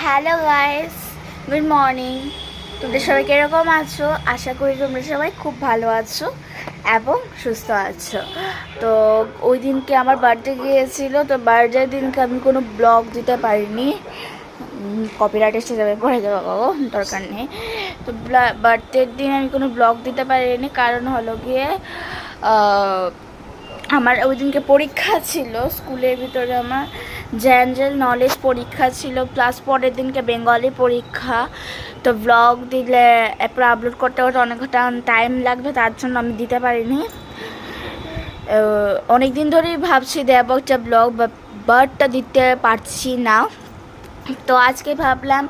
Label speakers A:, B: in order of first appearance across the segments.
A: Hello guys, good morning. তোমরা সবাই কীরকম আছো? আশা করি তোমরা সবাই খুব ভালো আছো এবং সুস্থ আছো। তো ওই দিনকে আমার বার্থডে গিয়েছিলো, তো বার্থডের দিনকে আমি কোনো ব্লগ দিতে পারিনি। কপিরাইট এসে যাবে, পড়ে যাবো বাবা, দরকার নেই। তো বার্থডের দিন আমি কোনো ব্লগ দিতে পারিনি, কারণ হলো গিয়ে আমার ওই দিনকে পরীক্ষা ছিল স্কুলের ভিতরে। আমার জেনারেল নলেজ পরীক্ষা ছিল, প্লাস পরের দিনকে বেঙ্গলি পরীক্ষা। তো ব্লগ দিলে এরপর আপলোড করতে করতে অনেকটা টাইম লাগবে, তার জন্য আমি দিতে পারিনি। অনেক দিন ধরেই ভাবছি দেবো একটা ব্লগ, বাটটা দিতে পারছি না। তো আজকে ভাবলাম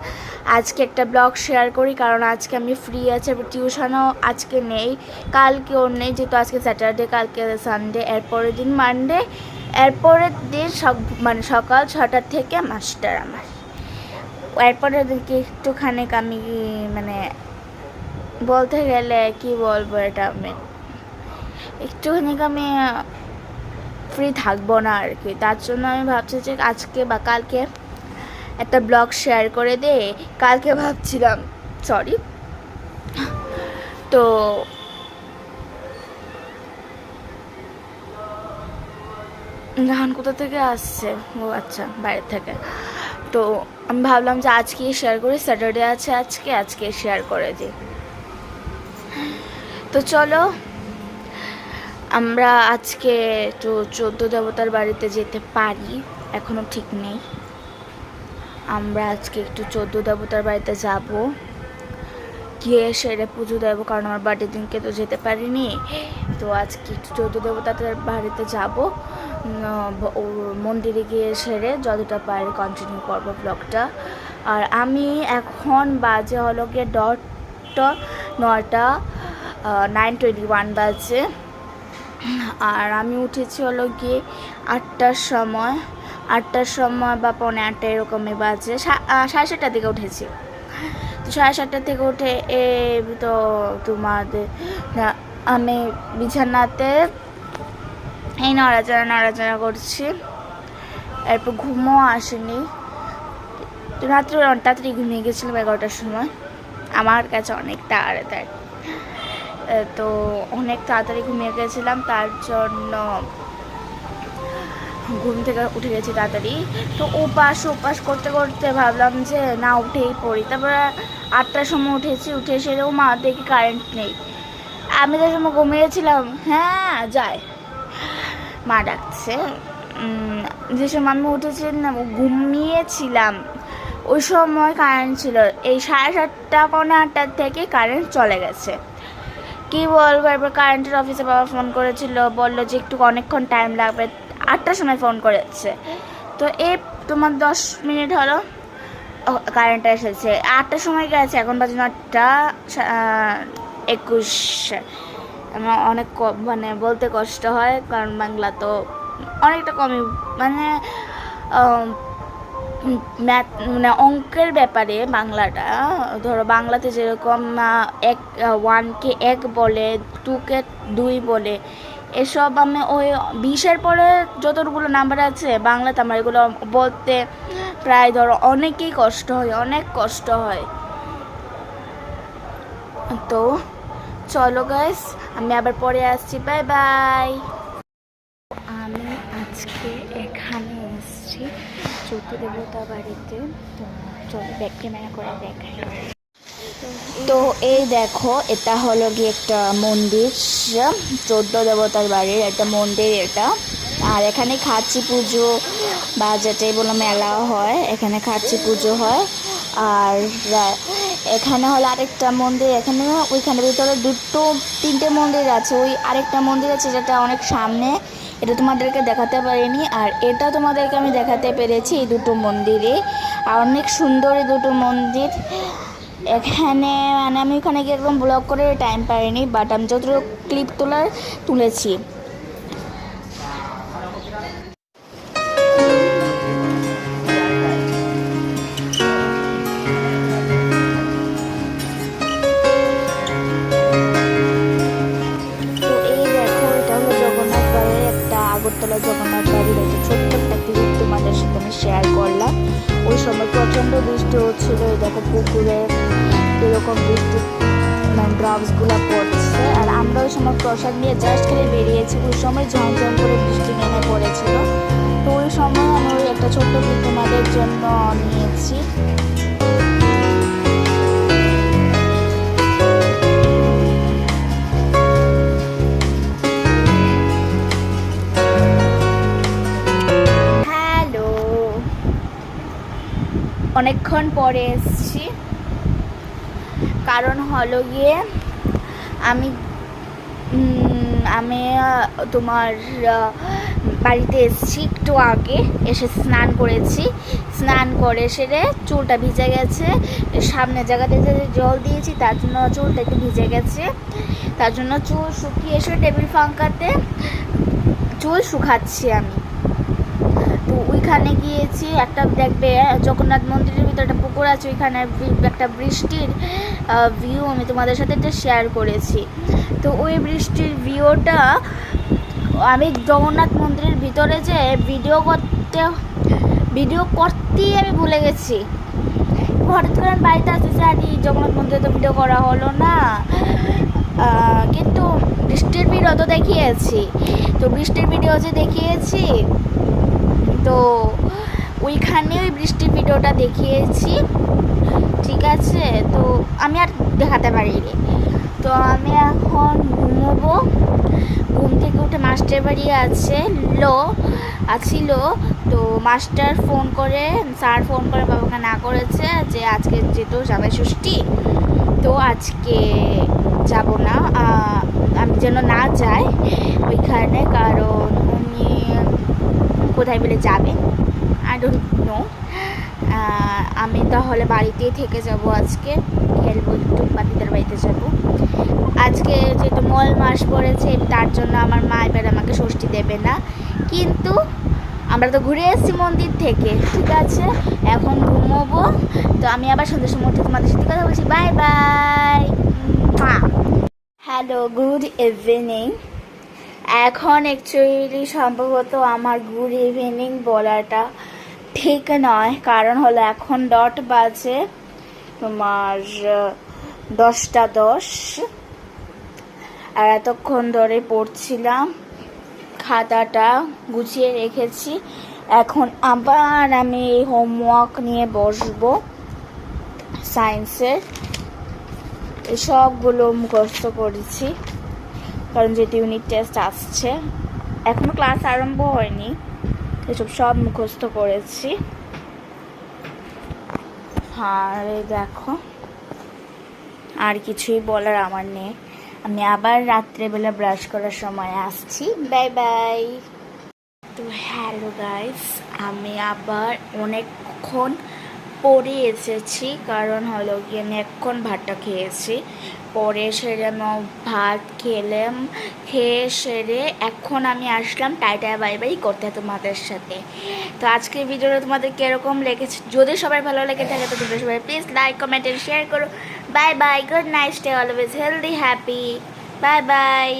A: আজকে একটা ব্লগ শেয়ার করি, কারণ আজকে আমি ফ্রি আছি। টিউশনও আজকে নেই, কালকেও নেই, যেহেতু আজকে স্যাটারডে, কালকে সানডে, এরপরের দিন মানডে, এরপরের দিন সকাল 6টা থেকে মাস্টার আমার। এরপরের দিনকে একটুখানি আমি বলতে গেলে কি বলবো, এটা আমি একটুখানি আমি ফ্রি থাকবো না আর কি। তার জন্য আমি ভাবছি যে আজকে বা কালকে একটা ব্লগ শেয়ার করে দে। কালকে ভাবছিলাম, সরি, তো গান কোথা থেকে আসছে? ও আচ্ছা, বাইরে থেকে। তো আমি ভাবলাম যে আজকেই শেয়ার করি, স্যাটারডে আছে আজকে শেয়ার করে দিই। তো চলো, আমরা আজকে একটু 14 দেবতার বাড়িতে যেতে পারি, এখনো ঠিক নেই। আমরা আজকে একটু 14 দেবতার বাড়িতে যাব, গিয়ে সেরে পুজো দেবো, কারণ আমার বার্থডে দিনকে তো যেতে পারিনি। তো আজকে একটু 14 দেবতাদের বাড়িতে যাব, মন্দিরে গিয়ে সেরে যতটা পারি কন্টিনিউ করবো ব্লগটা। আর আমি এখন বাজে হলো গিয়ে 9টা 9:21 বাজে। আর আমি উঠেছি হলো গিয়ে 8টার সময় বা 7:45 এরকমই বাজে, 7:30টার দিকে উঠেছি। তো 7:30 থেকে উঠে তো তোমাদের আমি বিছানাতে এই নড়াচড়া করছি। এরপর ঘুমও আসেনি, তো রাত্রে তাড়াতাড়ি ঘুমিয়ে গেছিলাম 11টার সময়। আমার কাছে অনেক তাড়াতাড়ি, তো অনেক তাড়াতাড়ি ঘুমিয়ে গেছিলাম, তার জন্য ঘুম থেকে উঠে গেছি তাড়াতাড়ি। তো উপাস করতে করতে ভাবলাম যে না, উঠেই পড়ি। তারপরে 8টার সময় উঠে সেরেও মা দেখি কারেন্ট নেই। আমি যে সময় ঘুমিয়েছিলাম, হ্যাঁ যায়, মা ডাকছে। যে সময় আমি উঠেছি না, ঘুমিয়েছিলাম, ওই সময় কারেন্ট ছিল। এই 7:30 পৌনে 8টার থেকে কারেন্ট চলে গেছে। কি বলবো, এরপর কারেন্টের অফিসে বাবা ফোন করেছিল, বললো যে একটু অনেকক্ষণ টাইম লাগবে। 8টার সময় ফোন করেছে, তো তোমার 10 মিনিট হলো কারেন্টটা এসেছে। 8টার সময় গেছে, এখন বাজে 9:21। আমার অনেক বলতে কষ্ট হয়, কারণ বাংলা তো অনেকটা কমই, ম্যাথ অঙ্কের ব্যাপারে বাংলাটা, ধরো বাংলাতে যেরকম 1কে 1 বলে, 2কে 2 বলে, এসব আমি ওই 20-এর পরে যতগুলো নাম্বার আছে বাংলাতে আমার এগুলো বলতে প্রায় ধরো অনেক কষ্ট হয়। তো চলো গাইস, আমি আবার পরে আসছি, বাই বাই। আমি আজকে এখানে এসেছি 14 দেবতা বাড়িতে, তো চলো ব্যাক ক্যামেরা করে দেখাই। তো এই দেখো, এটা হলো গিয়ে একটা মন্দির, 14 দেবতার বাড়ির একটা মন্দির এটা। আর এখানে খাচ্ছি পুজো বা যেটাই বলো মেলা হয়, এখানে খাচ্ছি পুজো হয়। আর এখানে হলো আরেকটা মন্দির, ওইখানে ভিতরে 3টে মন্দির আছে। ওই আরেকটা মন্দির আছে যেটা অনেক সামনে, এটা তোমাদেরকে দেখাতে পারিনি। আর এটা তোমাদেরকে আমি দেখাতে পেরেছি, এই 2টো মন্দিরে। আর অনেক সুন্দর এই 2টো মন্দির। এখানে আমি ওখানে গিয়ে একদম ব্লগ করে টাইম পাইনি, বাট আমি যতটুকু ক্লিপ তুলেছি। আগরতলা জগন্নাথ বাড়ির একটা ছোট্ট একটা ক্লিপ তোমাদের সাথে আমি শেয়ার করলাম। ওই সময় প্রচণ্ড বৃষ্টি হচ্ছিল। এই দেখো পুকুরে এরকম বৃষ্টি মানে ড্রপসগুলো পড়ছে। আর আমরা ওই সময় প্রসাদ নিয়ে জাস্ট খেলে বেরিয়েছি, ওই সময় ঝমঝম করে বৃষ্টি নেমে পড়েছিল। তো ওই সময় আমি ওই একটা ছোট্ট প্রতিমাদের জন্য নিয়েছি। হ্যালো, অনেকক্ষণ পরে এসছি, কারণ হলো গিয়ে আমি আমি তোমার বাড়িতে এসেছি একটু আগে, এসে স্নান করেছি। স্নান করে সেরে চুলটা ভিজে গেছে, সামনে জায়গাতে যে জল দিয়েছি তার জন্য চুলটা একটু ভিজে গেছে। তার জন্য চুল শুকিয়ে এসে টেবিল ফাঙ্কাতে চুল শুকাচ্ছি আমি। তো ওইখানে গিয়েছি, একটা দেখবে জগন্নাথ মন্দিরের ভিতরে একটা পুকুর আছে, ওইখানে একটা বৃষ্টির ভিউ আমি তোমাদের সাথে একটা শেয়ার করেছি। তো ওই বৃষ্টির ভিউটা আমি জগন্নাথ মন্দিরের ভিতরে যে ভিডিও করতেই আমি ভুলে গেছি। হঠাৎ করে আমি বাড়িতে আসতেছি, আর জগন্নাথ মন্দিরে তো ভিডিও করা হলো না, কিন্তু বৃষ্টির ভিডিও তো দেখিয়েছি। তো বৃষ্টির ভিডিও যে দেখিয়েছি, তো ওইখানে ওই বৃষ্টির ভিডিওটা দেখিয়েছি, ঠিক আছে। তো আমি আর দেখাতে পারিনি। তো আমি এখন ঘুমোবো। ঘুম থেকে উঠে মাস্টার বাড়ি আছিল। তো মাস্টার ফোন করে, স্যার ফোন করে বাবাকে না করেছে যে আজকে যেহেতু জামাই ষষ্ঠী, তো আজকে যাব না, আমি যেন না যাই ওইখানে, কারণ উনি কোথায় বলে যাবে, আই ডোন্ট নো। আমি তাহলে বাড়িতেই থেকে যাব, আজকে খেলবো একটু, বাকিদের বাড়িতে যাব। আজকে যেহেতু মল মাস পড়েছে, তার জন্য আমার মা এবার আমাকে ষষ্ঠী দেবে না, কিন্তু আমরা তো ঘুরে এসেছি মন্দির থেকে, ঠিক আছে। এখন ঘুমোবো। তো আমি আবার সন্ধ্যের মধ্যে তোমাদের সাথে কথা বলছি। Bye bye. Hello, good evening. এখন অ্যাকচুয়ালি সম্ভবত আমার গুড ইভিনিং বলাটা ঠিক নয়, কারণ হলো এখন ডট বাজে তোমার 10:10, আর এতক্ষণ ধরে পড়ছিলাম, খাতাটা গুছিয়ে রেখেছি। এখন আবার আমি হোমওয়ার্ক নিয়ে বসবো সায়েন্সের। সবগুলো মুখস্থ করেছি, কারণ যেহেতু ইউনিট টেস্ট আসছে, এখনো ক্লাস আরম্ভ হয়নি, এসব সব মুখস্থ করেছি। আর দেখো, আর কিছুই বলার আমার নেই। আমি আবার রাত্রেবেলা ব্রাশ করার সময় আসছি। Bye bye. তো হ্যালো গাইস, আমি আবার অনেকক্ষণ পরে এসেছি, কারণ হলো গিয়ে আমি এক্ষণ ভাতটা খেয়েছি, পরে সেরে ভাত খেয়ে সেরে এখন আমি আসলাম টাইটা বাই বাই করতে তোমাদের সাথে। তো আজকের ভিডিওটা তোমাদের কীরকম লেগেছে, যদি সবাই ভালো লেগে থাকে তো তোমরা সবাই please like, comment and share করো। Bye bye, good night, stay always healthy, happy, bye by.